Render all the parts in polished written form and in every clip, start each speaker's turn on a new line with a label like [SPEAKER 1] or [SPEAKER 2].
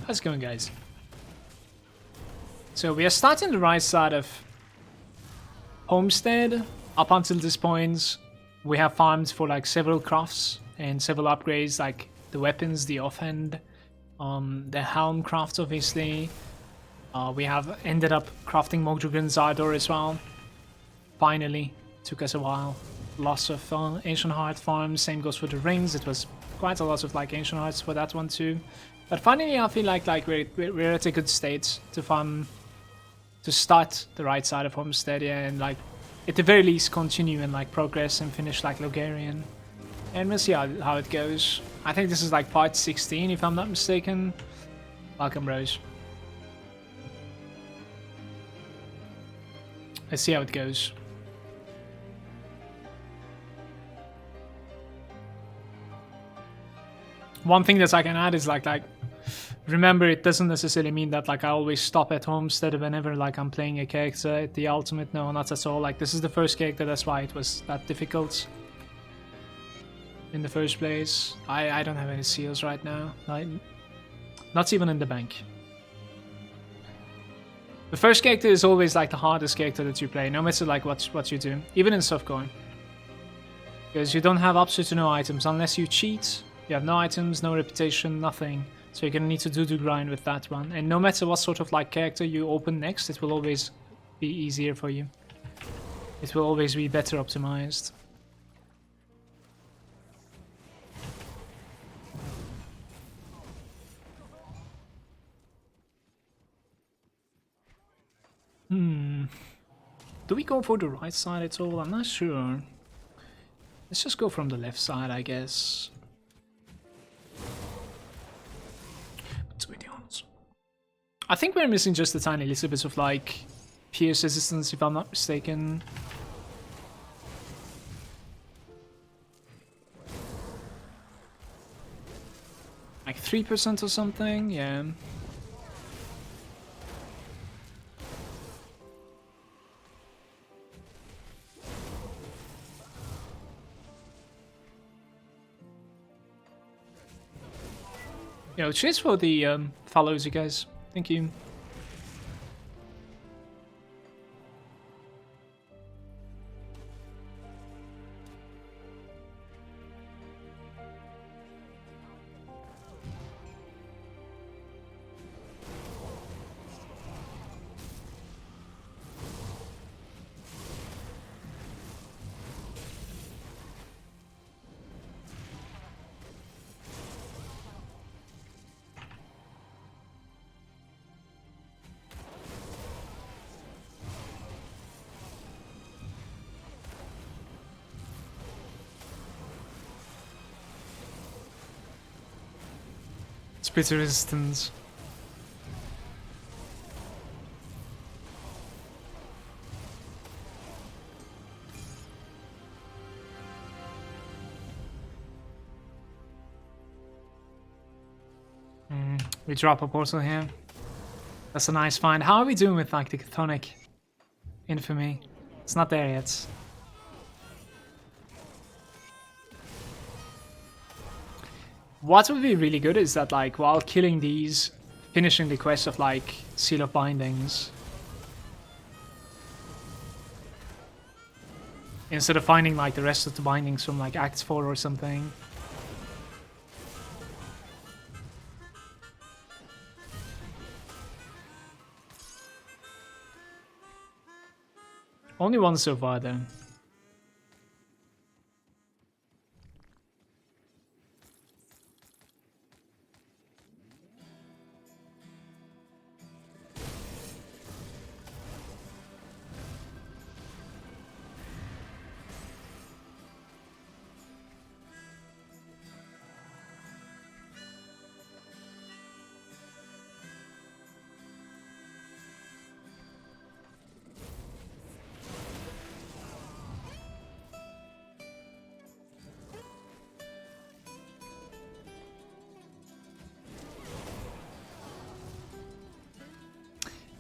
[SPEAKER 1] How's it going, guys? So we are starting the right side of Homestead. Up until this point, we have farmed for like several crafts and several upgrades, like the weapons, the offhand, the helm craft, obviously. We have ended up crafting Mogdragon's Ardor as well. Finally, took us a while. Lots of Ancient Heart farms. Same goes for the rings. It was quite a lot of like Ancient Hearts for that one too. But finally, I feel like we're at a good state to farm, to start the right side of Homestead, yeah, and like at the very least continue and like progress and finish like Logarian. And we'll see how it goes. I think this is like part 16 if I'm not mistaken. Welcome, Rose. Let's see how it goes. One thing that I can add is like remember, it doesn't necessarily mean that like I always stop at Homestead whenever like I'm playing a character at the ultimate. No, not at all. Like this is the first character, that's why it was that difficult in the first place. I don't have any seals right now. Not even in the bank. The first character is always like the hardest character that you play, no matter like what you do, even in softcore. Because you don't have absolutely no items unless you cheat. You have no items, no reputation, nothing. So you're gonna need to do the grind with that one. And no matter what sort of like character you open next, it will always be easier for you. It will always be better optimized. Do we go for the right side at all? I'm not sure. Let's just go from the left side, I guess. I think we're missing just a tiny little bit of like pierce resistance, if I'm not mistaken. Like 3% or something, yeah. Yo, cheers for the follows, you guys. Thank you. Split resistance. We drop a portal here. That's a nice find. How are we doing with like the Chthonic Infamy? It's not there yet. What would be really good is that like while killing these, finishing the quest of like Seal of Bindings. Instead of finding like the rest of the bindings from like Act 4 or something. Only one so far though.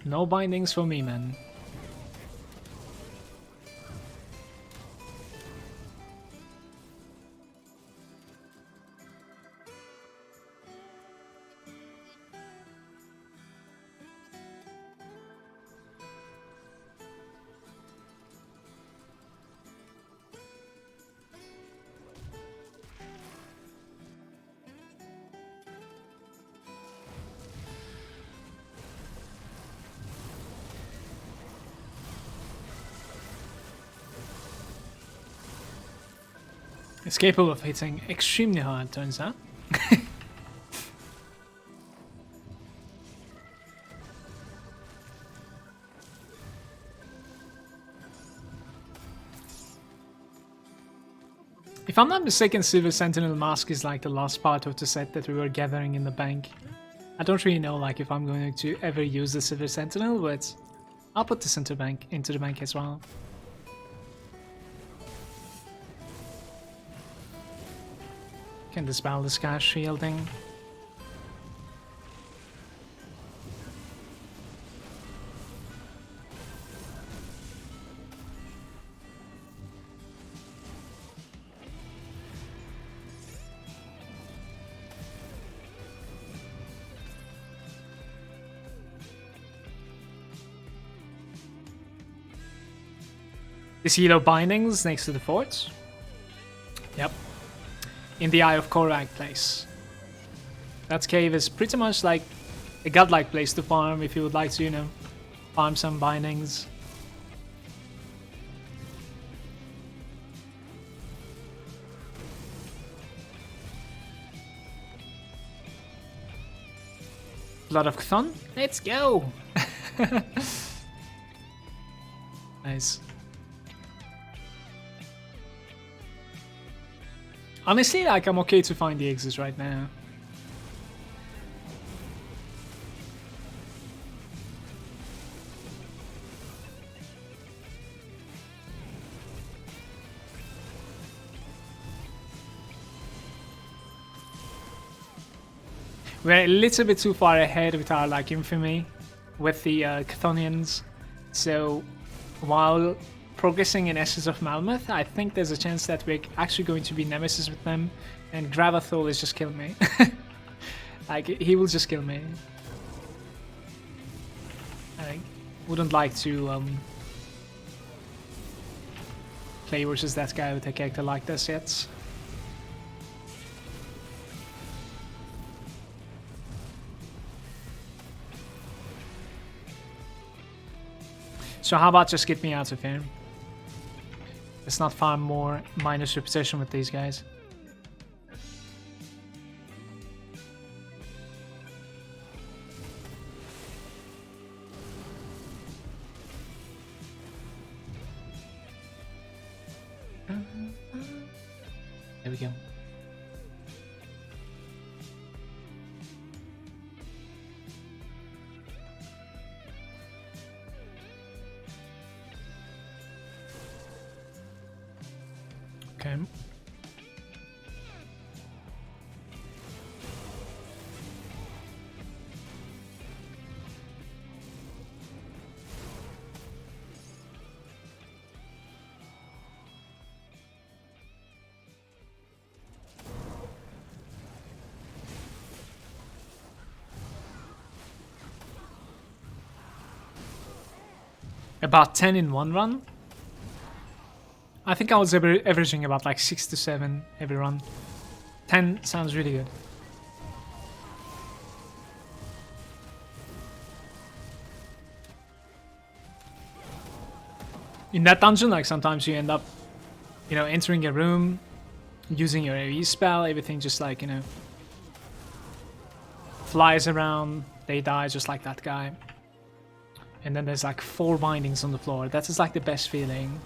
[SPEAKER 1] No bindings for me, man. It's capable of hitting extremely hard, turns out. If I'm not mistaken, Silver Sentinel Mask is like the last part of the set that we were gathering in the bank. I don't really know like if I'm going to ever use the Silver Sentinel, but I'll put this into the bank as well. Can dispel this guy's shielding. These yellow bindings next to the forts. Yep. In the Eye of Korak place. That cave is pretty much like a godlike place to farm if you would like to, you know, farm some bindings. Blood of Chthon? Let's go! Nice. Honestly, like, I'm okay to find the exits right now. We're a little bit too far ahead with our, like, infamy with the Chthonians. So, while progressing in SSF Malmouth, I think there's a chance that we're actually going to be Nemesis with them, and Gravathol is just killing me. Like, he will just kill me. I wouldn't like to play versus that guy with a character like this yet. So how about just get me out of here? Let's not farm more minus reputation with these guys. There we go. Okay. About 10 in one run? I think I was averaging about like 6 to 7 every run. 10 sounds really good. In that dungeon, like sometimes you end up, you know, entering a room, using your AoE spell, everything just like, you know, flies around, they die just like that guy. And then there's like 4 bindings on the floor. That is like the best feeling.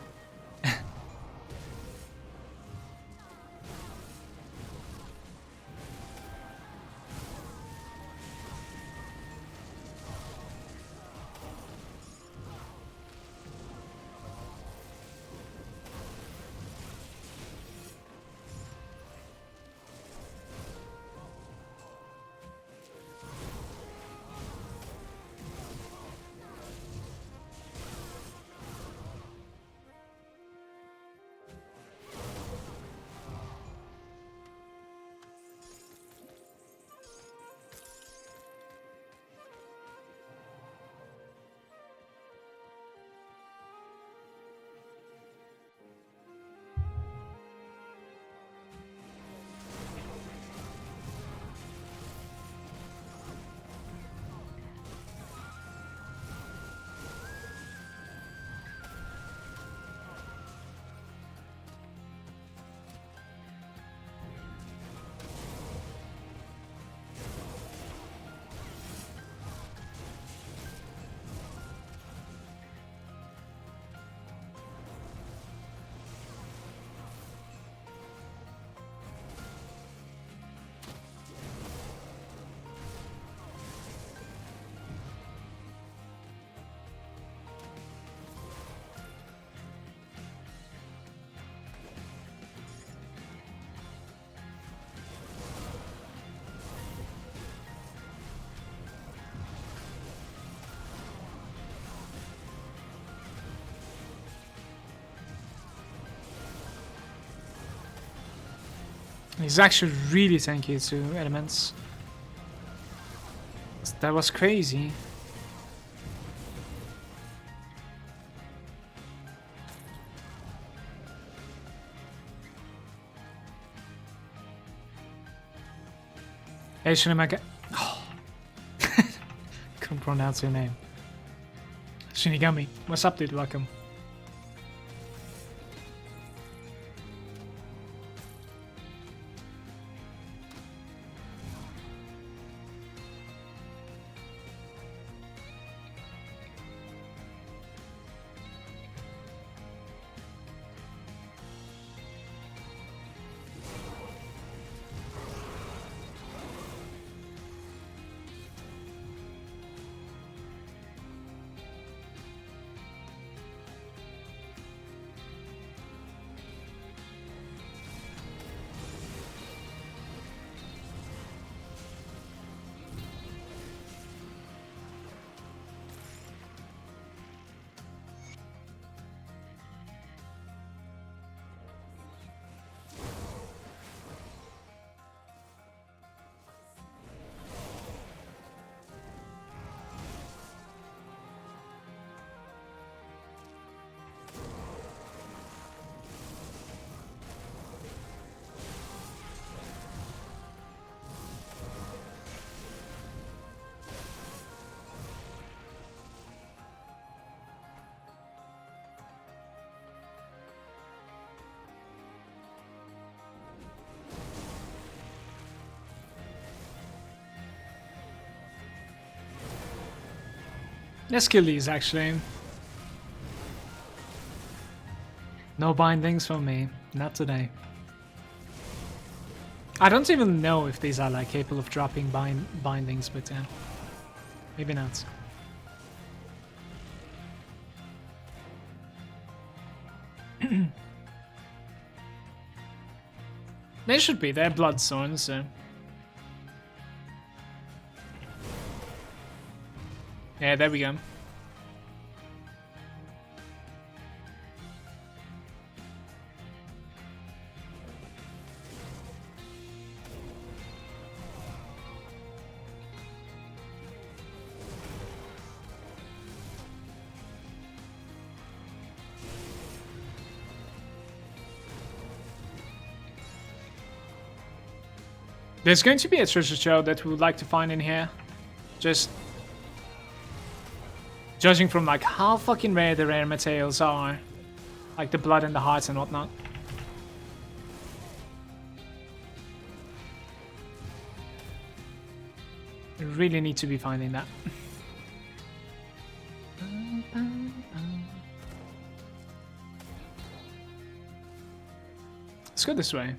[SPEAKER 1] He's actually really tanky to elements. That was crazy. Hey, Shinamaka. Oh. Couldn't pronounce your name. Shinigami. What's up, dude? Welcome. Let's kill these, actually. No bindings from me. Not today. I don't even know if these are like capable of dropping bindings, but yeah. Maybe not. They should be. They're bloodthorns, so... Yeah, there we go. There's going to be a treasure trove that we would like to find in here. Just judging from like how fucking rare the rare materials are. Like the blood and the hearts and whatnot. We really need to be finding that. Let's go this way.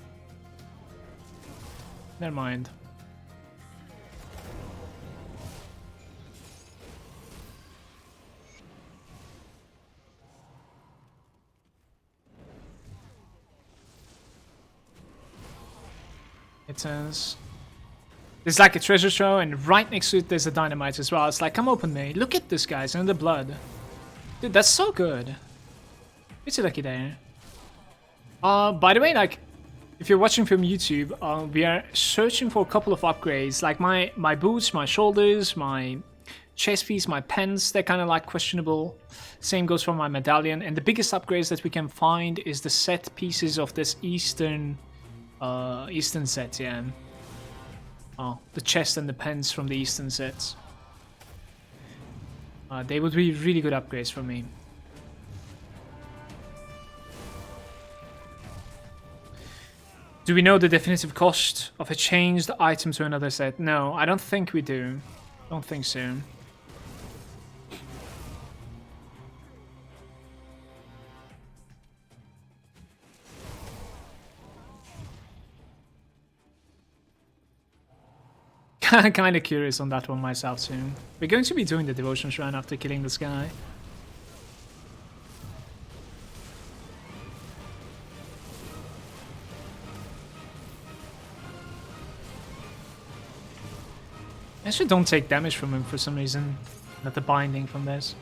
[SPEAKER 1] Never mind. It says there's like a treasure trove, and right next to it there's a dynamite as well. It's like, come open me. Look at this, guys, and the blood. Dude, that's so good. It's a lucky there. By the way, like, if you're watching from YouTube, we are searching for a couple of upgrades. Like my boots, my shoulders, my chest piece, my pants, they're kind of like questionable. Same goes for my medallion. And the biggest upgrades that we can find is the set pieces of this Eastern set, yeah. Oh, the chest and the pants from the Eastern sets. They would be really good upgrades for me. Do we know the definitive cost of a changed item to another set? No, I don't think we do. Don't think so. Kinda curious on that one myself soon. We're going to be doing the devotion shrine after killing this guy. I actually don't take damage from him for some reason. Not the binding from this.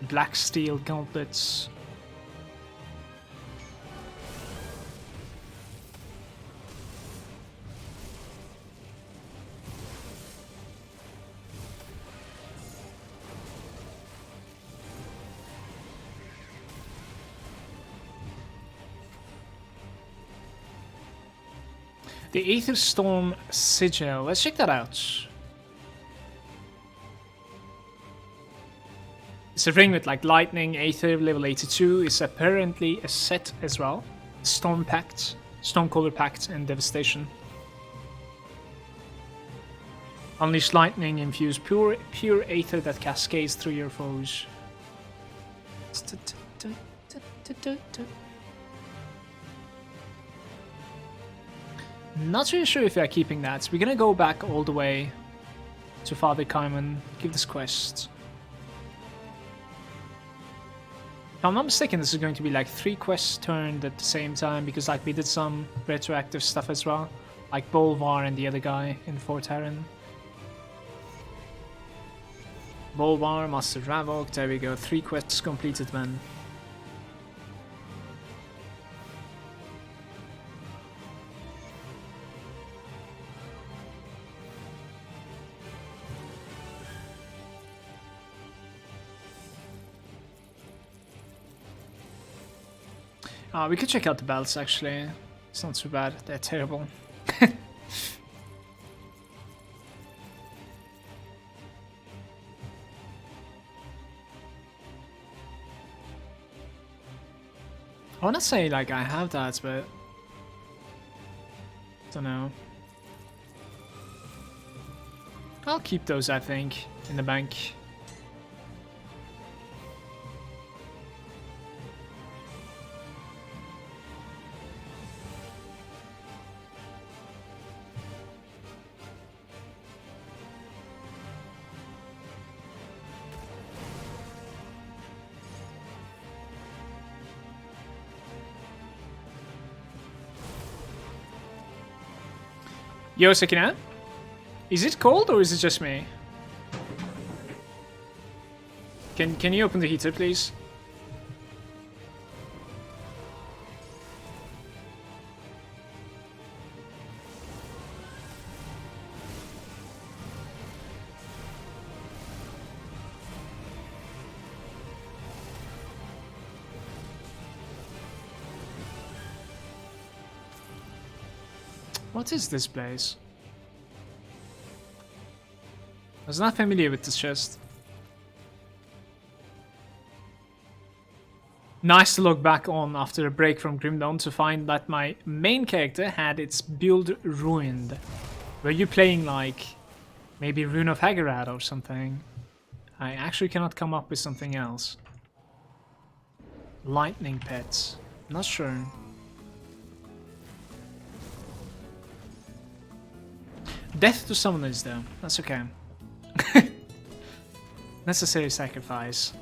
[SPEAKER 1] Black steel gauntlets. The Aether Storm Sigil. Let's check that out. It's a ring with like lightning, Aether, level 82. It's apparently a set as well. Storm Pact, Stormcaller Pact, and Devastation. Unleash lightning, infuse pure Aether that cascades through your foes. Not really sure if we are keeping that. We're gonna go back all the way to Father Kaiman, give this quest. If I'm not mistaken, this is going to be like 3 quests turned at the same time, because like we did some retroactive stuff as well, like Bolvar and the other guy in Fort Heron. Bolvar, Master Ravok, there we go, 3 quests completed, man. We could check out the belts actually. It's not too bad. They're terrible. I wanna say like I have that, but don't know. I'll keep those, I think, in the bank. Yo, Sekina? Is it cold or is it just me? Can you open the heater, please? What is this place? I was not familiar with this chest. Nice to look back on after a break from Grim Dawn to find that my main character had its build ruined. Were you playing like maybe Rune of Hagarad or something? I actually cannot come up with something else. Lightning pets. Not sure. Death to summoners though, that's okay. Necessary sacrifice.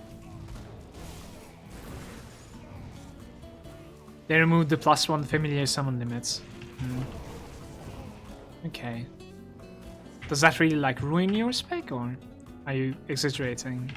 [SPEAKER 1] They removed the +1 familiar summon limits. Okay. Does that really like ruin your spec, or are you exaggerating?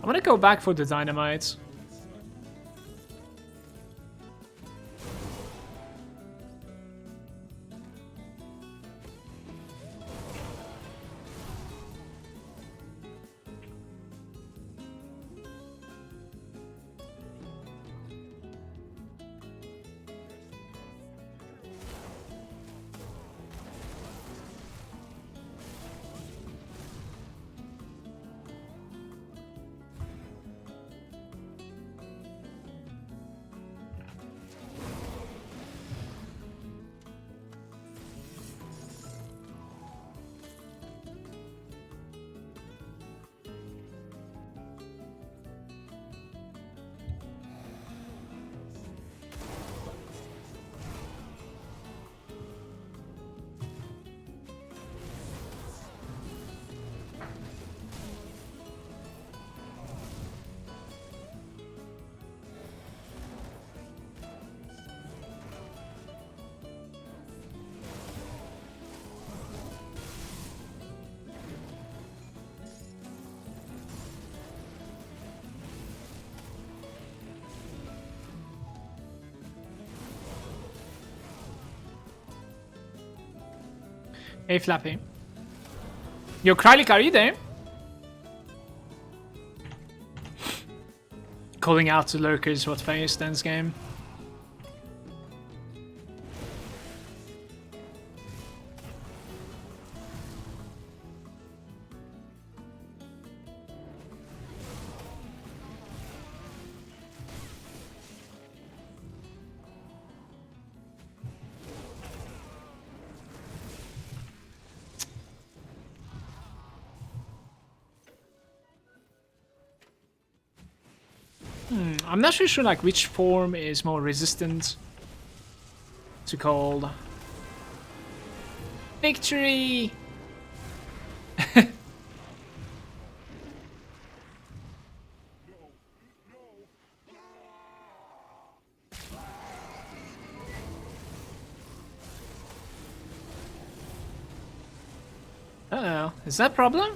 [SPEAKER 1] I'm gonna go back for the dynamite. Hey, Flappy. Yo, Krylik, are you there? Calling out to lurkers what face dance game. I'm not really sure like which form is more resistant to cold. Victory! Uh-oh, is that a problem?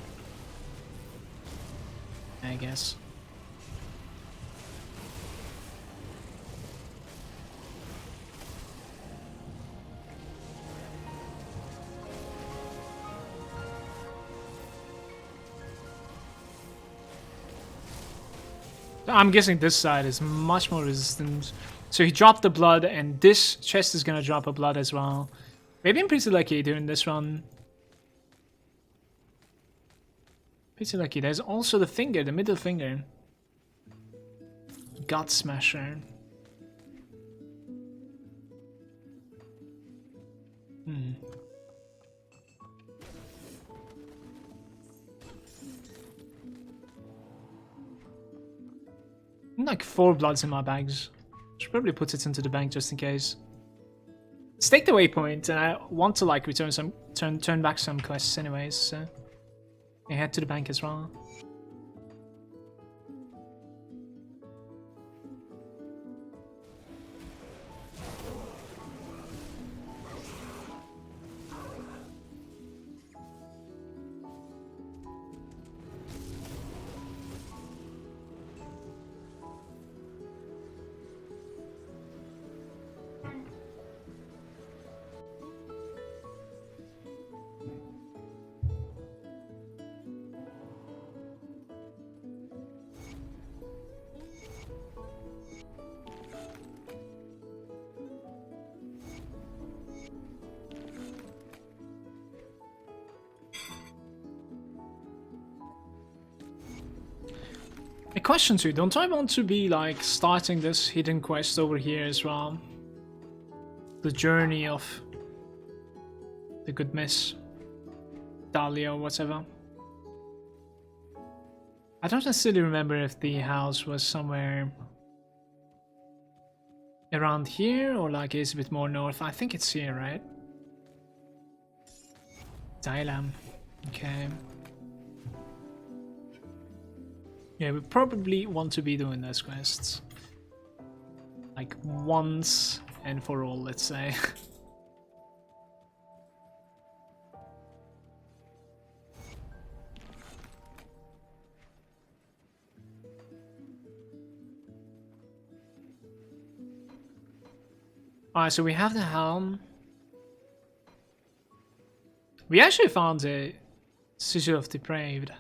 [SPEAKER 1] I guess. I'm guessing this side is much more resistant. So he dropped the blood, and this chest is gonna drop a blood as well. Maybe I'm pretty lucky during this run. Pretty lucky. There's also the finger, the middle finger. Gut Smasher. Like 4 bloods in my bags. Should probably put it into the bank just in case. Stake the waypoint, and I want to like return some, turn back some quests anyways. So I head to the bank as well. A question too, don't I want to be like starting this hidden quest over here as well? The journey of the good miss Dahlia or whatever. I don't necessarily remember if the house was somewhere around here or like it's a bit more north. I think it's here, right? Dialam. Okay. Yeah, we probably want to be doing those quests. Like once and for all, let's say. Alright, so we have the helm. We actually found a Sigil of Depraved.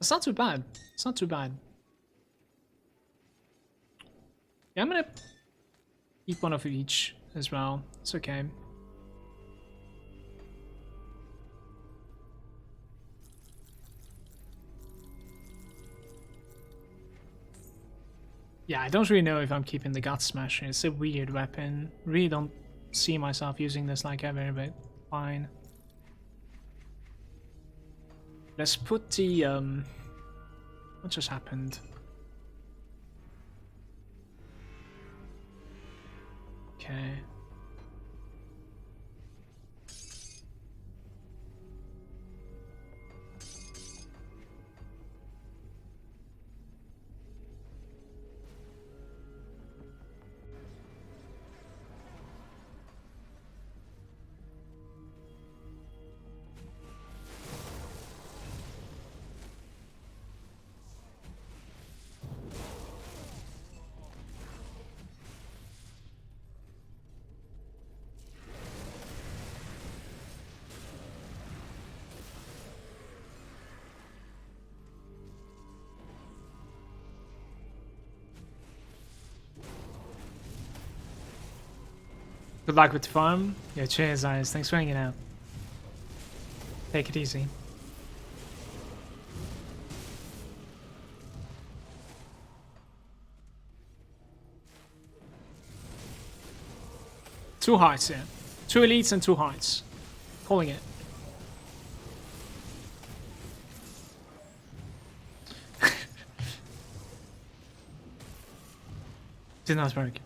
[SPEAKER 1] It's not too bad. It's not too bad. Yeah, I'm gonna eat one of each as well. It's okay. Yeah, I don't really know if I'm keeping the Gut Smasher. It's a weird weapon. Really don't see myself using this like ever, but fine. Let's put the, what just happened? Okay. Good luck with the farm. Yeah, cheers, guys. Thanks for hanging out. Take it easy. Two hearts here. 2 elites and 2 hearts. Calling it. Did not work.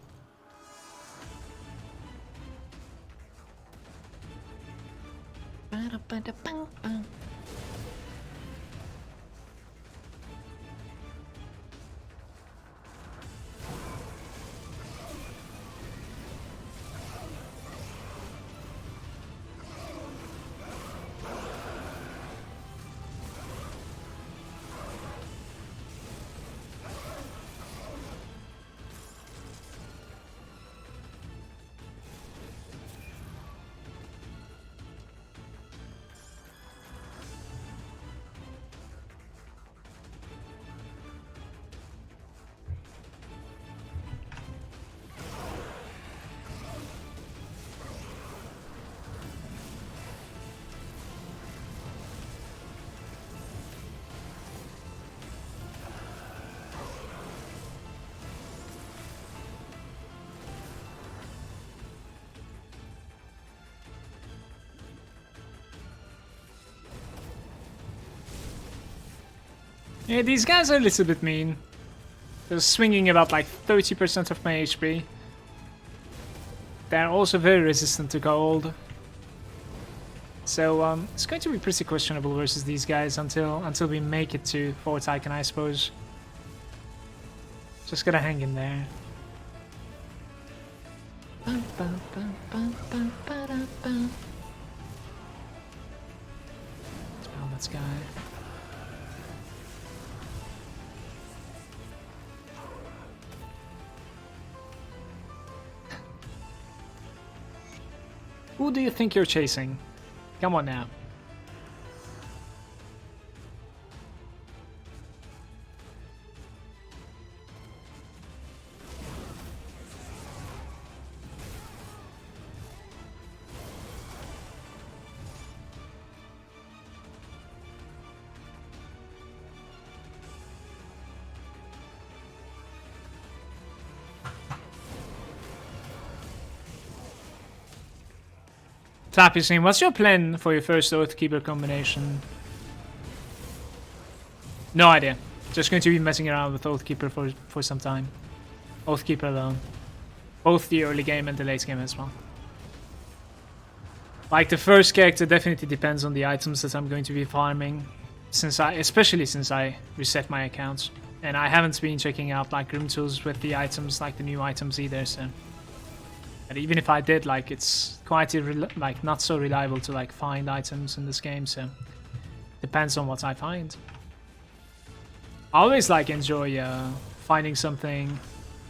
[SPEAKER 1] Yeah, these guys are a little bit mean. They're swinging about like 30% of my HP. They're also very resistant to gold. So it's going to be pretty questionable versus these guys until we make it to 4th icon, I suppose. Just gotta hang in there. Spell this guy. Who do you think you're chasing? Come on now. Tappy, what's your plan for your first Oathkeeper combination? No idea. Just going to be messing around with Oathkeeper for some time. Oathkeeper alone. Both the early game and the late game as well. Like the first character definitely depends on the items that I'm going to be farming. Especially since I reset my accounts. And I haven't been checking out like Grim Tools with the items, like the new items either, so. And even if I did, like, it's quite like not so reliable to like find items in this game, so depends on what I find. I always like enjoy finding something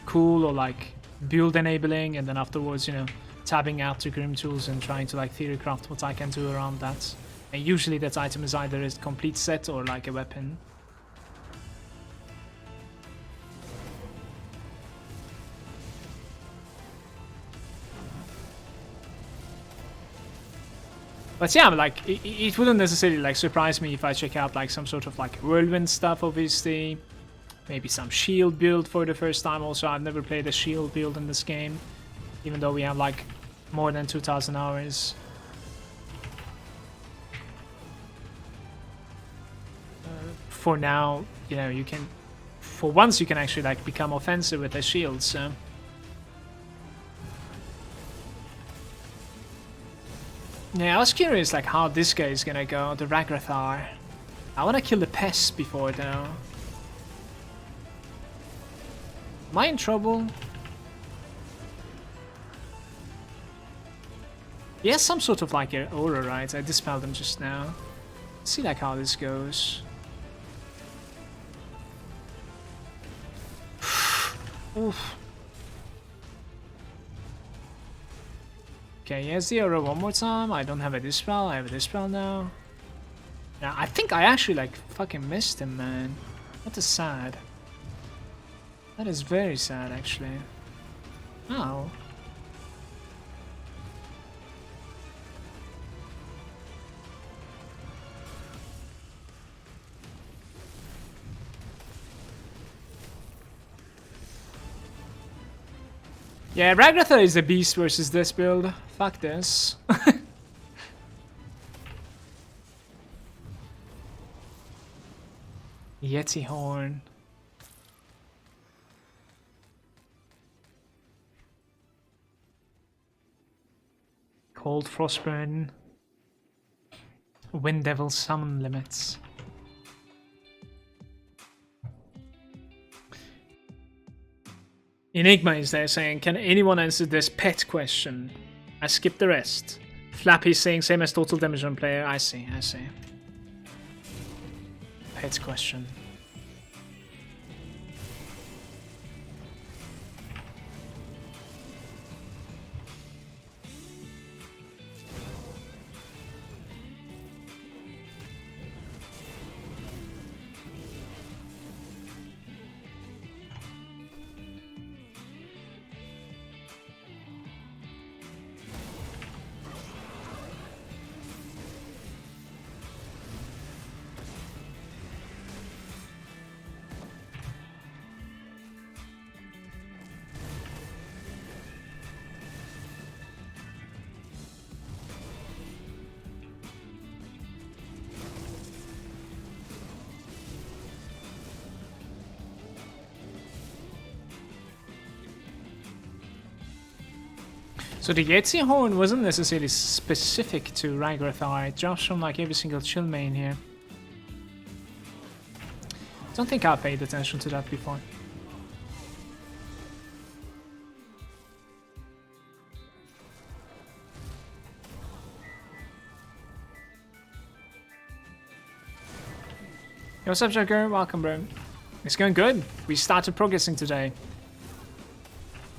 [SPEAKER 1] cool or like build enabling, and then afterwards, you know, tabbing out to Grim Tools and trying to like theory craft what I can do around that. And usually that item is either a complete set or like a weapon. But yeah, like, it wouldn't necessarily like surprise me if I check out like some sort of like whirlwind stuff, obviously. Maybe some shield build for the first time also. I've never played a shield build in this game, even though we have like more than 2,000 hours. For now, you know, you can, for once you can actually like become offensive with a shield, so. Yeah, I was curious like how this guy is gonna go, the Ragrathar. I wanna kill the pests before though. Am I in trouble? He has some sort of like aura, right? I dispelled him just now. Let's see like how this goes. Oof. Okay, he has the aura one more time. I don't have a dispel. I have a dispel now. Yeah, I think I actually like fucking missed him, man. That is sad. That is very sad, actually. Oh. Yeah, Ragnarthar is a beast versus this build. Fuck this. Yeti Horn. Cold Frostburn. Wind Devil summon limits. Enigma is there saying, can anyone answer this pet question? I skipped the rest. Flappy saying same as total damage on player. I see, I see. Pet question. So the Yeti Horn wasn't necessarily specific to Ragnarthar, it drops from like every single chill main here. Don't think I paid attention to that before. Yo, what's up, Joker? Welcome, bro. It's going good. We started progressing today.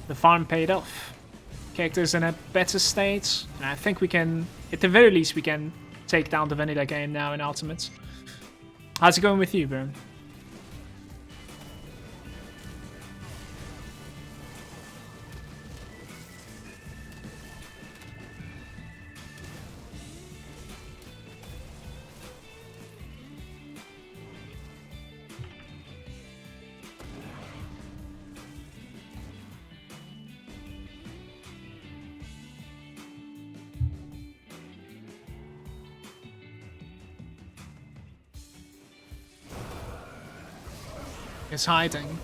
[SPEAKER 1] The farm paid off. Character's in a better state, and I think we can, at the very least, we can take down the vanilla game now in Ultimate. How's it going with you, bro? It's hiding.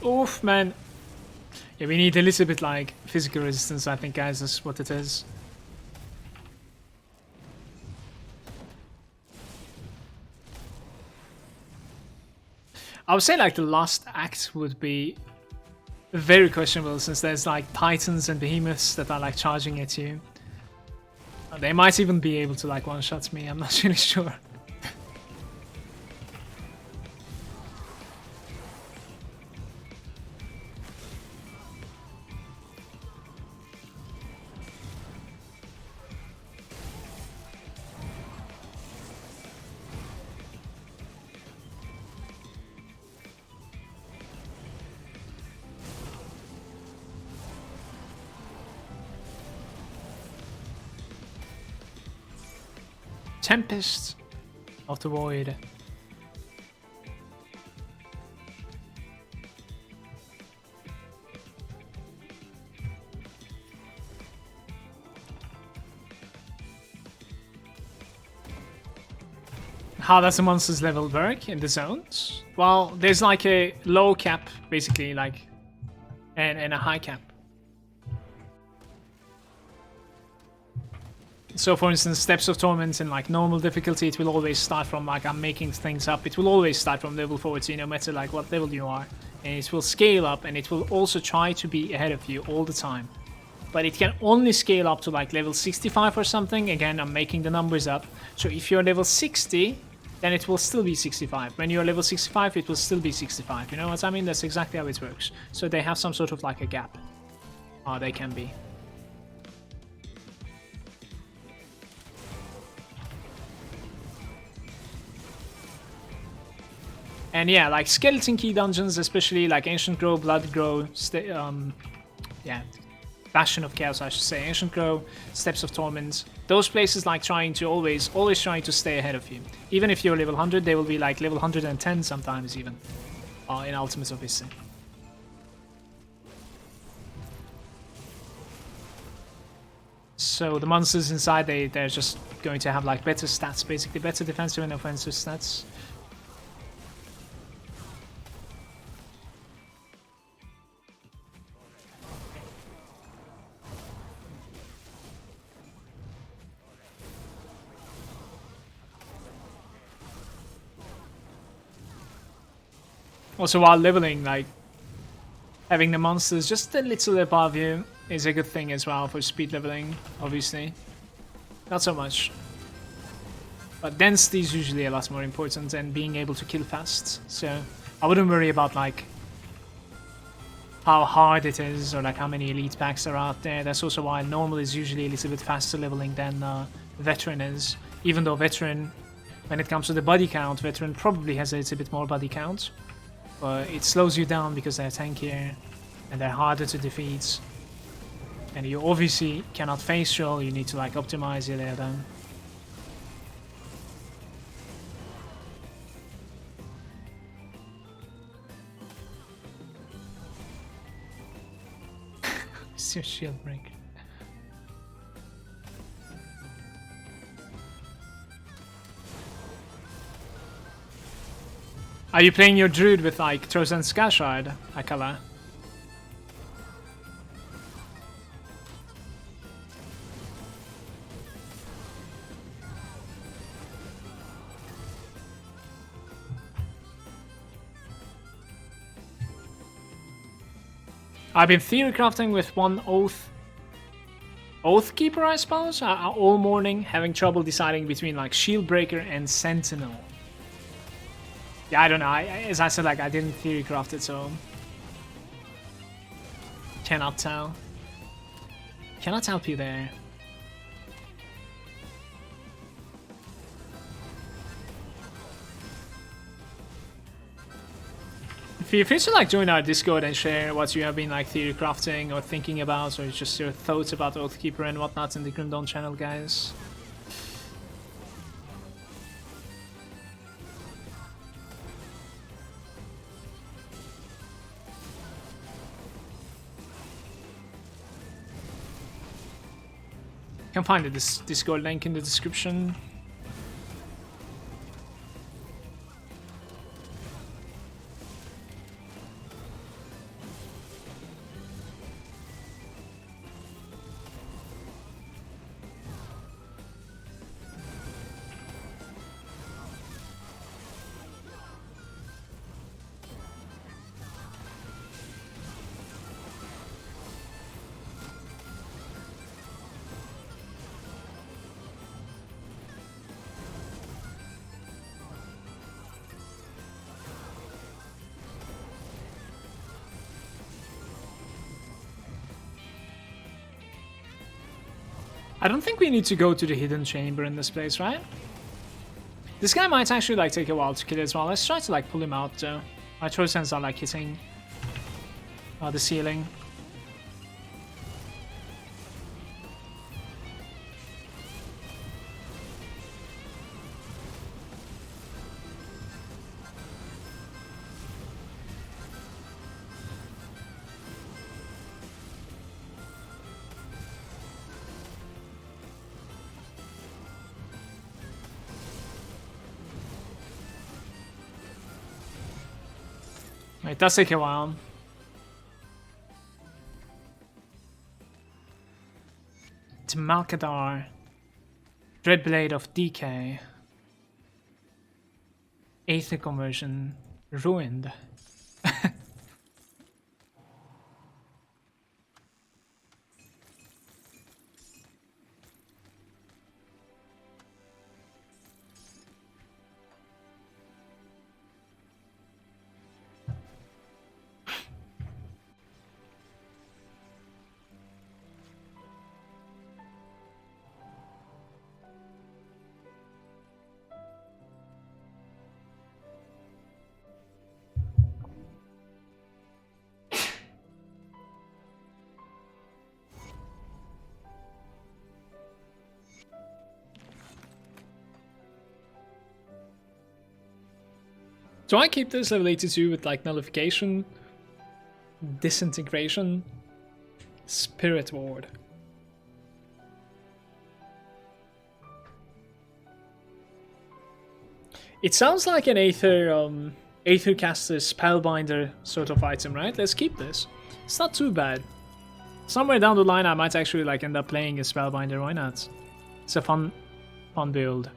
[SPEAKER 1] Oof, man. Yeah, we need a little bit like physical resistance, I think, guys, is what it is. I would say like the last act would be very questionable since there's like titans and behemoths that are like charging at you. They might even be able to like one-shot me, I'm not really sure. Tempest of the Void. How does the monster's level work in the zones? Well, there's like a low cap, basically, like, and a high cap. So for instance, Steps of Torment in like normal difficulty, it will always start from like I'm making things up. It will always start from level 40, no matter like what level you are. And it will scale up, and it will also try to be ahead of you all the time. But it can only scale up to like level 65 or something. Again, I'm making the numbers up. So if you're level 60, then it will still be 65. When you're level 65, it will still be 65. You know what I mean? That's exactly how it works. So they have some sort of like a gap. They can be. And yeah, like Skeleton Key dungeons, especially like Ancient Grow, Blood Grow, yeah, Bastion of Chaos, I should say, Ancient Grove, Steps of Torment. Those places like trying to always trying to stay ahead of you. Even if you're level 100, they will be like level 110 sometimes even. In Ultimate, obviously. So the monsters inside, they're just going to have like better stats, basically better defensive and offensive stats. Also, while leveling, like, having the monsters just a little above you is a good thing as well for speed leveling, obviously. Not so much. But density is usually a lot more important than being able to kill fast. So I wouldn't worry about, like, how hard it is or, like, how many elite packs are out there. That's also why normal is usually a little bit faster leveling than veteran is. Even though veteran, when it comes to the body count, veteran probably has a little bit more body count. But it slows you down because they're tankier and they're harder to defeat. And you obviously cannot face roll, you need to like optimize your layer down. It's your shield break. Are you playing your druid with like Trojan Skashard, Akala? I've been theory crafting with one Oathkeeper, I suppose, all morning, having trouble deciding between like Shieldbreaker and Sentinel. Yeah, I don't know. As I said, like I didn't theory craft it, so cannot tell. Cannot help you there. Feel free to like join our Discord and share what you have been like theory crafting or thinking about, or just your thoughts about Oathkeeper and whatnot in the Grim Dawn channel, guys. You can find the Discord link in the description. I don't think we need to go to the hidden chamber in this place, right? This guy might actually like take a while to kill as well. Let's try to like pull him out though. My Trojans are like hitting the ceiling. It does take a while. It's Malkadar. Dreadblade of Decay. Aether Conversion. Ruined. Do I keep this level 82 with like nullification, disintegration, spirit ward? It sounds like an Aether caster spellbinder sort of item, right? Let's keep this. It's not too bad. Somewhere down the line I might actually like end up playing a spellbinder, why not? It's a fun build.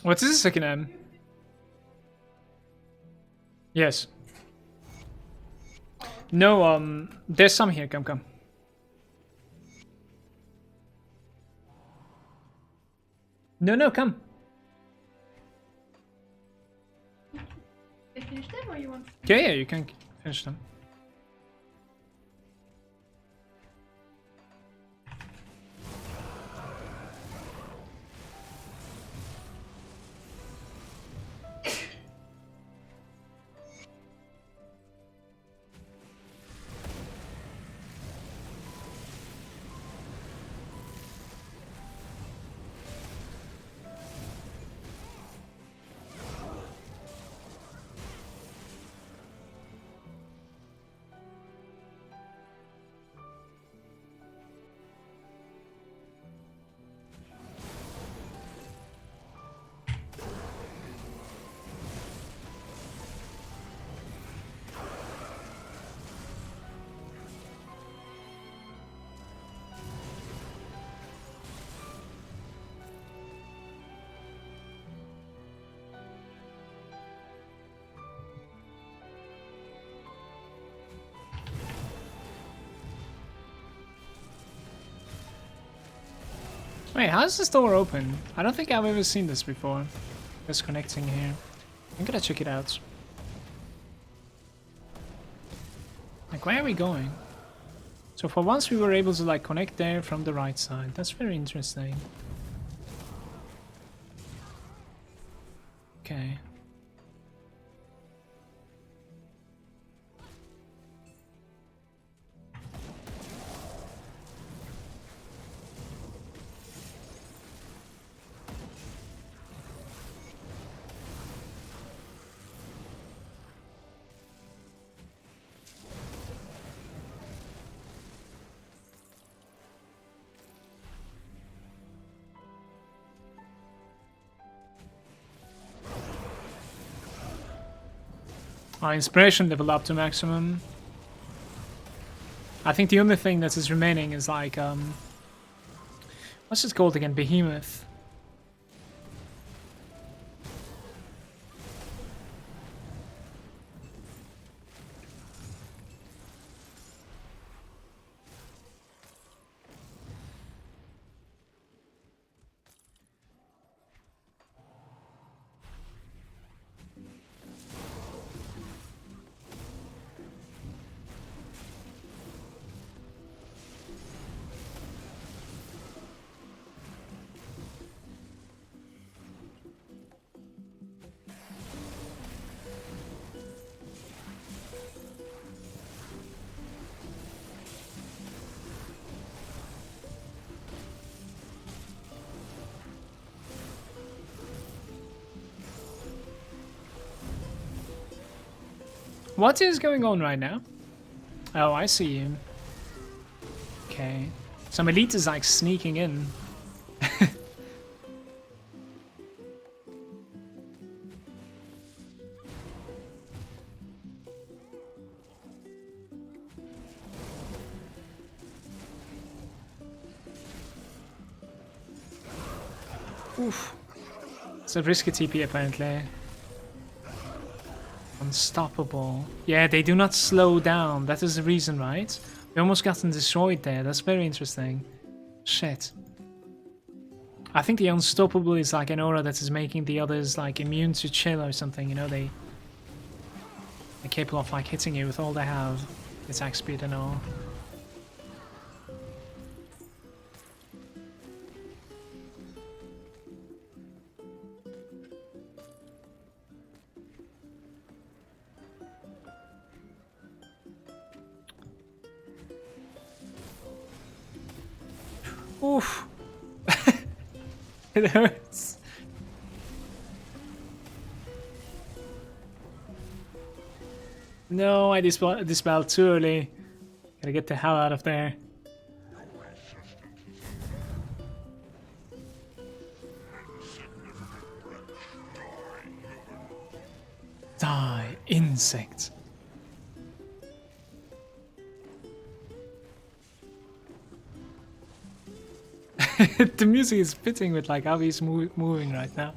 [SPEAKER 1] What is the second M? Yes. No, there's some here. Come. No, come.
[SPEAKER 2] They finished them, or you want?
[SPEAKER 1] Yeah, you can finish them. Wait, how is this door open? I don't think I've ever seen this before. Just connecting here. I'm gonna check it out. Like, where are we going? So for once we were able to like connect there from the right side. That's very interesting. Okay. Our inspiration level up to maximum. I think the only thing that is remaining is like what's it called again? Behemoth. What is going on right now? Oh, I see you. Okay. Some elite is like sneaking in. Oof. It's a risky TP apparently. Unstoppable. Yeah, they do not slow down. That is the reason, right? We almost gotten destroyed there. That's very interesting. Shit. I think the unstoppable is like an aura that is making the others like immune to chill or something. You know, they They're capable of like hitting you with all they have, attack speed and all. Oof. It hurts. No, I dispelled too early. Gotta get the hell out of there. Die, insect. The music is fitting with like how he's moving right now.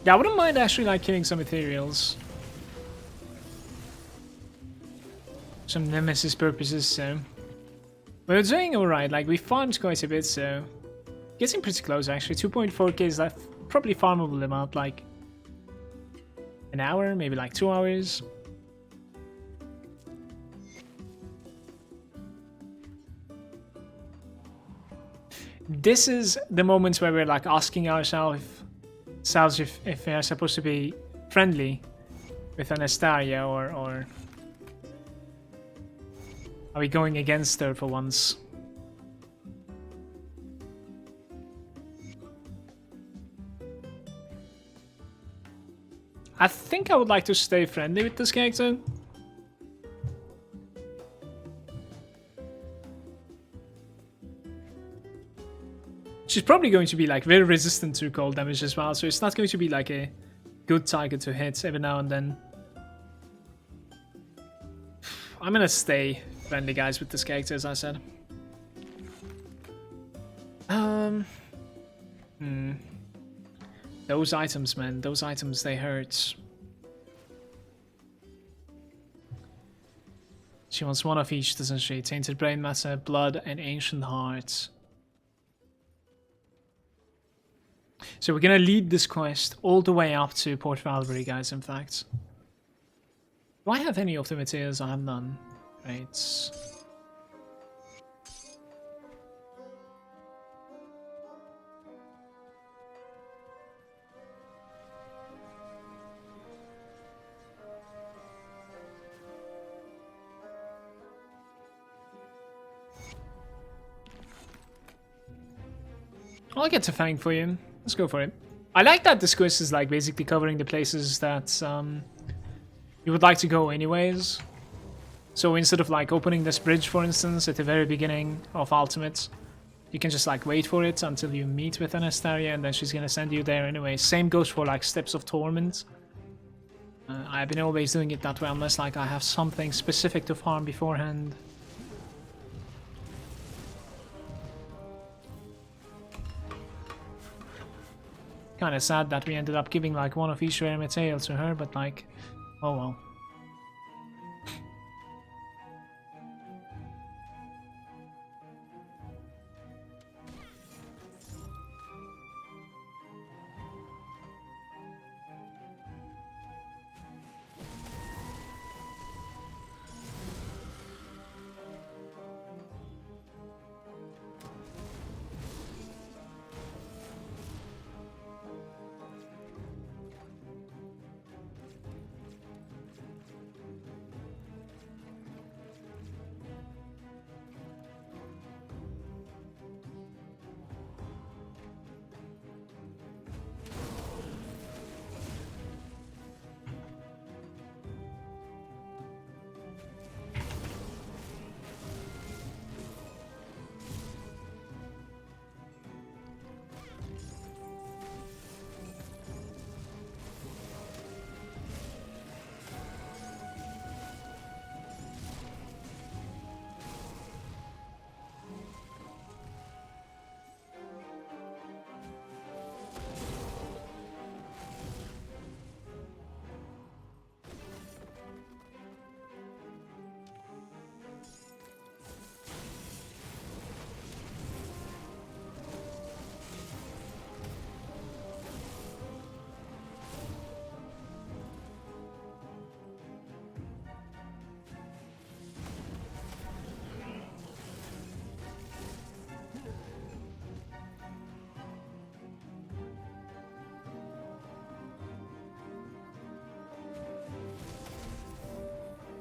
[SPEAKER 1] Yeah, I wouldn't mind actually like killing some ethereals. Some Nemesis purposes, so. We're doing alright, like we farmed quite a bit, so. Getting pretty close actually. 2.4k is that probably farmable amount, like an hour, maybe like 2 hours. This is the moment where we're like asking ourselves if we are supposed to be friendly with Anastasia or are we going against her for once? I think I would like to stay friendly with this character. She's probably going to be like very resistant to cold damage as well, so it's not going to be like a good target to hit every now and then. I'm gonna stay friendly, guys, with this character, as I said. Those items, man, those items, they hurt. She wants one of each, doesn't she? Tainted Brain Matter, Blood, and Ancient Heart. So we're gonna lead this quest all the way up to Port Valkyrie, guys, in fact. Do I have any of the materials? I have none. Right. I'll get to Fang for you. Let's go for it. I like that this quest is like basically covering the places that you would like to go anyways. So instead of like opening this bridge, for instance, at the very beginning of Ultimate, you can just like wait for it until you meet with Anastasia and then she's gonna send you there anyway. Same goes for like Steps of Torment. I've been always doing it that way unless like I have something specific to farm beforehand. Kind of sad that we ended up giving like one of each rare material to her, but like, oh well.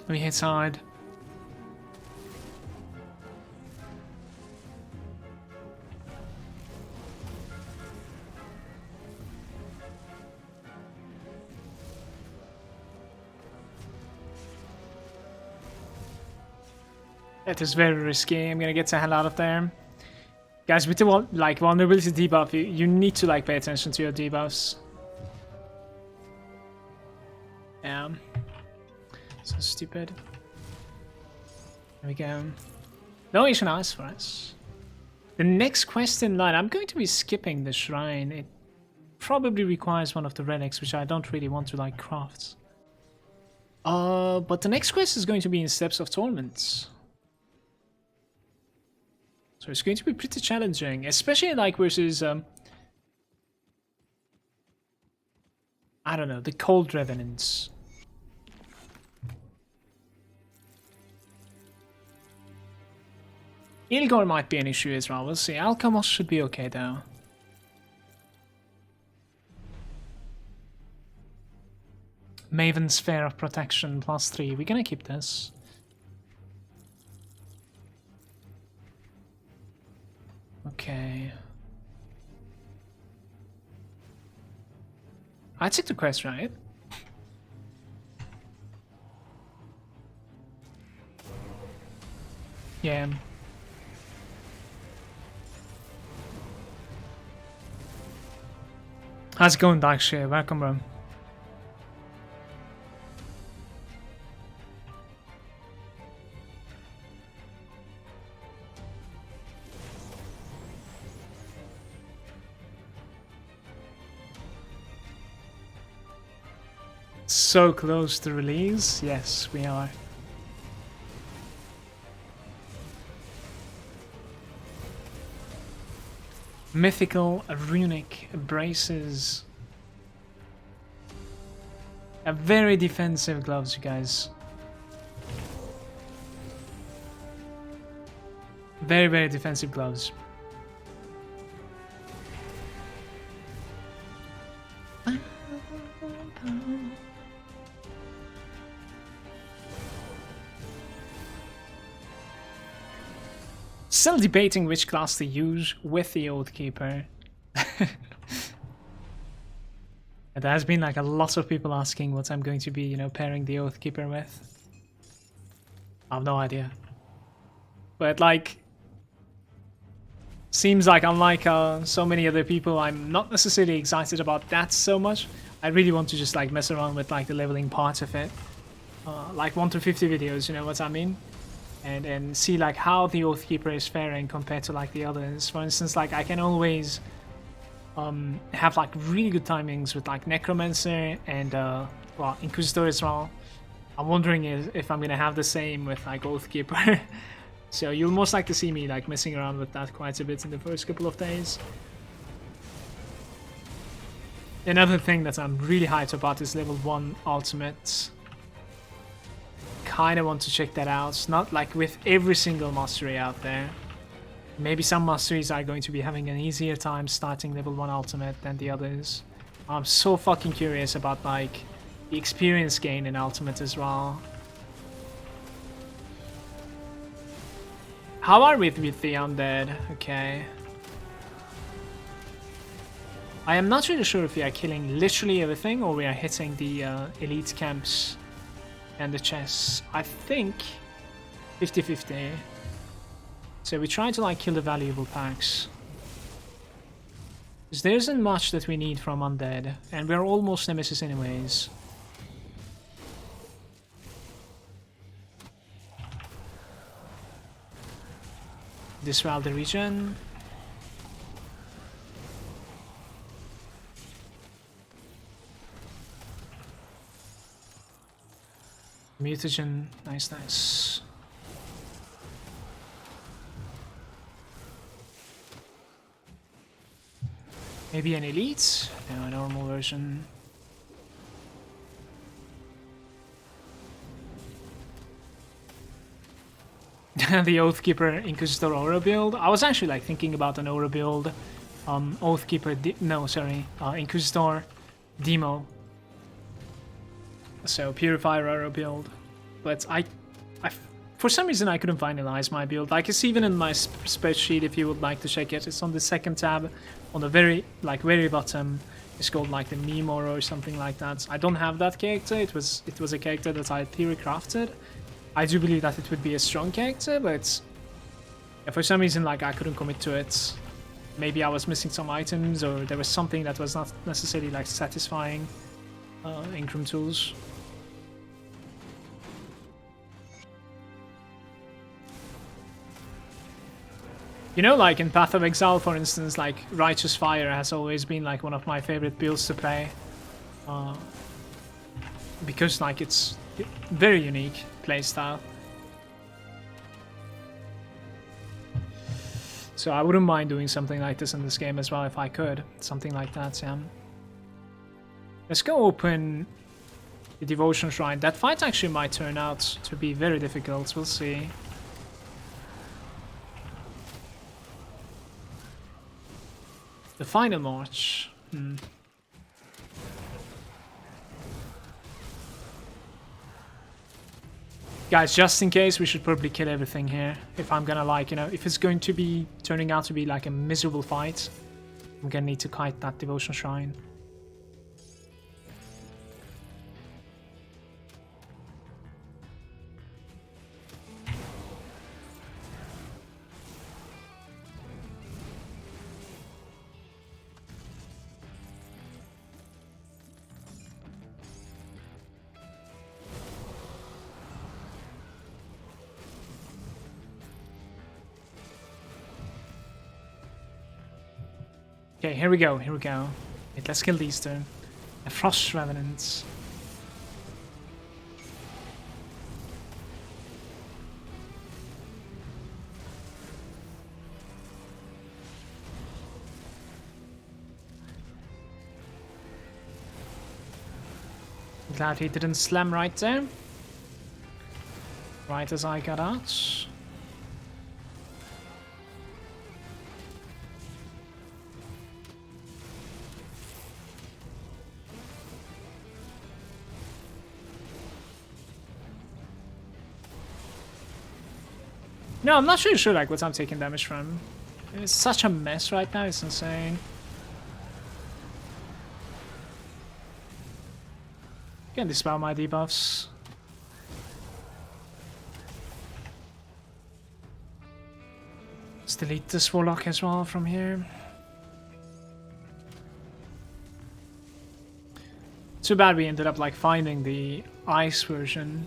[SPEAKER 1] We hit hard. That is very risky. I'm gonna get the hell out of there. Guys, with the like vulnerability debuff, you need to like pay attention to your debuffs. Yeah. So stupid. There we go. No Asian Ice for us. The next quest in line, I'm going to be skipping the shrine. It probably requires one of the relics, which I don't really want to like craft. But the next quest is going to be in Steps of Torment. So it's going to be pretty challenging, especially like versus I don't know, the Cold Revenants. Ilgor might be an issue as well, we'll see. Alchemos should be okay though. Maven's Sphere of Protection +3, we're gonna keep this. Okay. I took the quest, right? Yeah. How's it going, Darkshare? Welcome, bro. So close to release. Yes, we are. Mythical runic braces. A very defensive gloves, you guys. Very, very defensive gloves. Still debating which class to use with the Oathkeeper. There has been like a lot of people asking what I'm going to be, you know, pairing the Oathkeeper with. I have no idea. But like, seems like unlike so many other people, I'm not necessarily excited about that so much. I really want to just like mess around with like the leveling part of it. Like 1 to 50 videos, you know what I mean? And see like how the Oathkeeper is faring compared to like the others. For instance, like I can always have like really good timings with like Necromancer and well, Inquisitor as well. I'm wondering if I'm gonna have the same with like Oathkeeper. So you'll most likely see me like messing around with that quite a bit in the first couple of days. Another thing that I'm really hyped about is level 1 ultimate. Kinda want to check that out. Not like with every single mastery out there. Maybe some masteries are going to be having an easier time starting level 1 ultimate than the others. I'm so fucking curious about like the experience gain in ultimate as well. How are we with the undead? Okay. I am not really sure if we are killing literally everything or we are hitting the elite camps and the chests. I think 50-50. So we try to like kill the valuable packs. Because there isn't much that we need from undead. And we're almost Nemesis anyways. Disrupt the region. Mutagen, nice, nice. Maybe an elite? No, a normal version. The Oathkeeper Inquisitor Aura build. I was actually like thinking about an Aura build. Inquisitor Demo. So Purifier Aura build. but I for some reason I couldn't finalize my build. Like it's even in my spreadsheet if you would like to check it. It's on the second tab, on the very bottom. It's called like the Mimor or something like that. I don't have that character. It was a character that I theory crafted. I do believe that it would be a strong character, but yeah, for some reason like I couldn't commit to it. Maybe I was missing some items, or there was something that was not necessarily like satisfying Incrum tools. You know, like in Path of Exile, for instance, like Righteous Fire has always been like one of my favorite builds to play. Because like it's very unique playstyle. So I wouldn't mind doing something like this in this game as well if I could. Something like that, yeah. Let's go open the Devotion Shrine. That fight actually might turn out to be very difficult. We'll see. The final march. Guys, just in case, we should probably kill everything here. If I'm gonna like, you know, if it's going to be turning out to be like a miserable fight, I'm gonna need to kite that Devotion Shrine. Okay, here we go, here we go. Wait, let's kill these two. The Frost Revenants. Glad he didn't slam right there. Right as I got out. No, I'm not really sure like what I'm taking damage from. It's such a mess right now, it's insane. Can dispel my debuffs. Let's delete this Warlock as well from here. Too bad we ended up like finding the ice version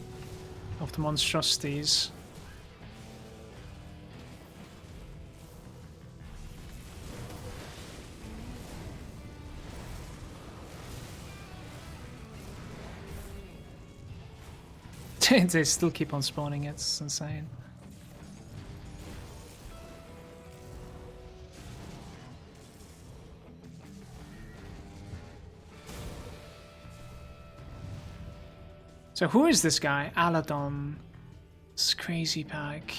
[SPEAKER 1] of the monstrosities. They still keep on spawning, it's insane. So who is this guy? Aladon. This crazy pack.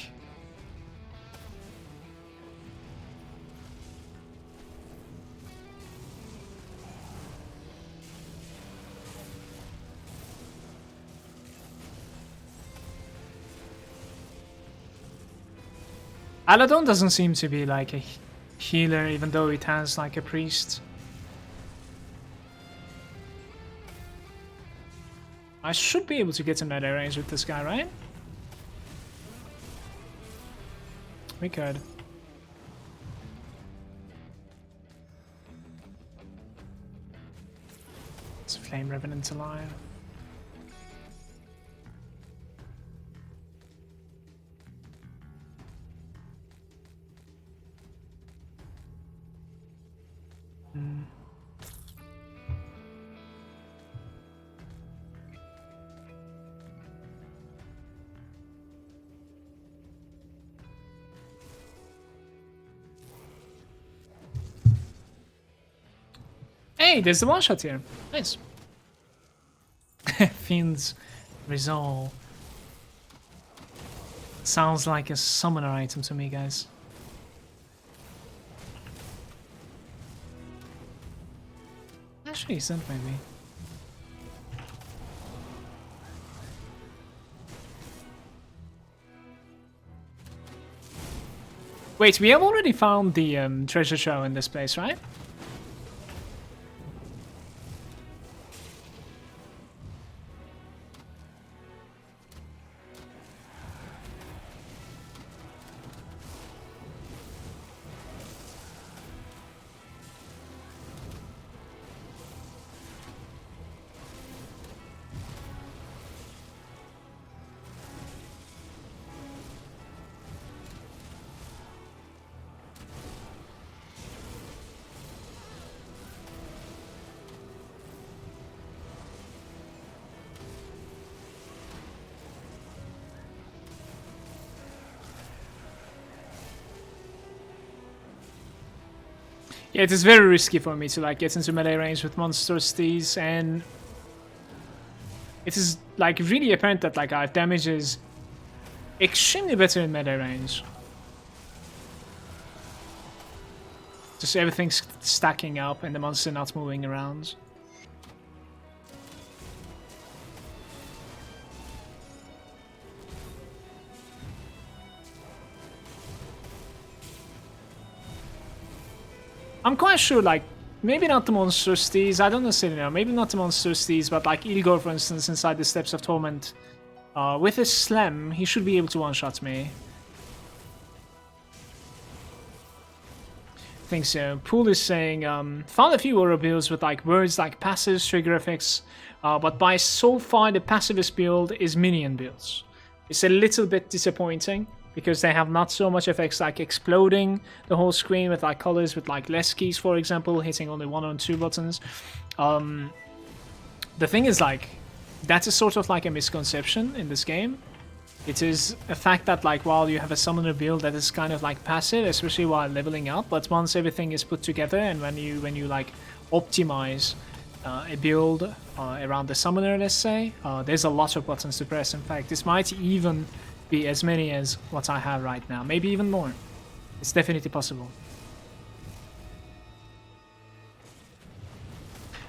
[SPEAKER 1] Aladon doesn't seem to be like a healer, even though it has like a priest. I should be able to get another range with this guy, right? We could. It's Flame Revenant alive. Hey, there's the one shot here. Nice. Fiend's Resolve. Sounds like a summoner item to me, guys. Actually, isn't maybe. Wait, we have already found the treasure trove in this place, right? Yeah, it is very risky for me to like get into melee range with monstrosities, and it is like really apparent that like our damage is extremely better in melee range. Just everything's stacking up and the monster not moving around. I'm quite sure, like, maybe not the monstrosities, I don't necessarily know, maybe not the monstrosities, but like Ilgor, for instance, inside the Steps of Torment, with his slam, he should be able to one-shot me. I think so. Pool is saying, found a few aura builds with like words like passives, trigger effects, but by so far the passivist build is Minion builds. It's a little bit disappointing, because they have not so much effects like exploding the whole screen with like colors with like less keys, for example, hitting only 1 or 2 buttons. The thing is, like, that's a sort of like a misconception in this game. It is a fact that like while you have a summoner build that is kind of like passive, especially while leveling up, but once everything is put together and when you like optimize a build around the summoner, let's say, there's a lot of buttons to press. In fact, this might even be as many as what I have right now, maybe even more. It's definitely possible.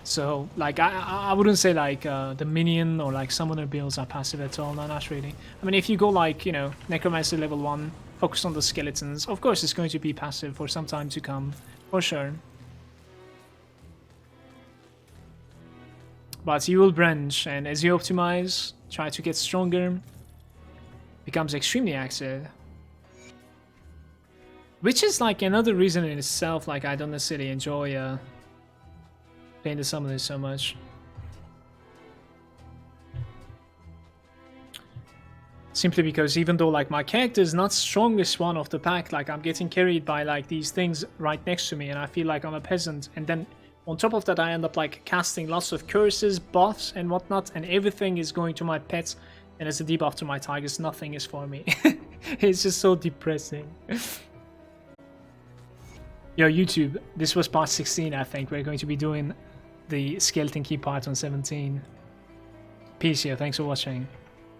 [SPEAKER 1] So like I wouldn't say like the minion or like summoner builds are passive at all. No, not really. I mean, if you go like, you know, necromancer level 1, focus on the skeletons, of course it's going to be passive for some time to come, for sure. But you will branch, and as you optimize, try to get stronger, becomes extremely active. Which is like another reason in itself, like I don't necessarily enjoy playing the summoner so much. Simply because even though like my character is not strongest one of the pack, like I'm getting carried by like these things right next to me and I feel like I'm a peasant, and then on top of that I end up like casting lots of curses, buffs and whatnot, and everything is going to my pets. And as a debuff to my tigers, nothing is for me. It's just so depressing. Yo, YouTube, this was part 16, I think. We're going to be doing the skeleton key part on 17. Peace, yo. Thanks for watching.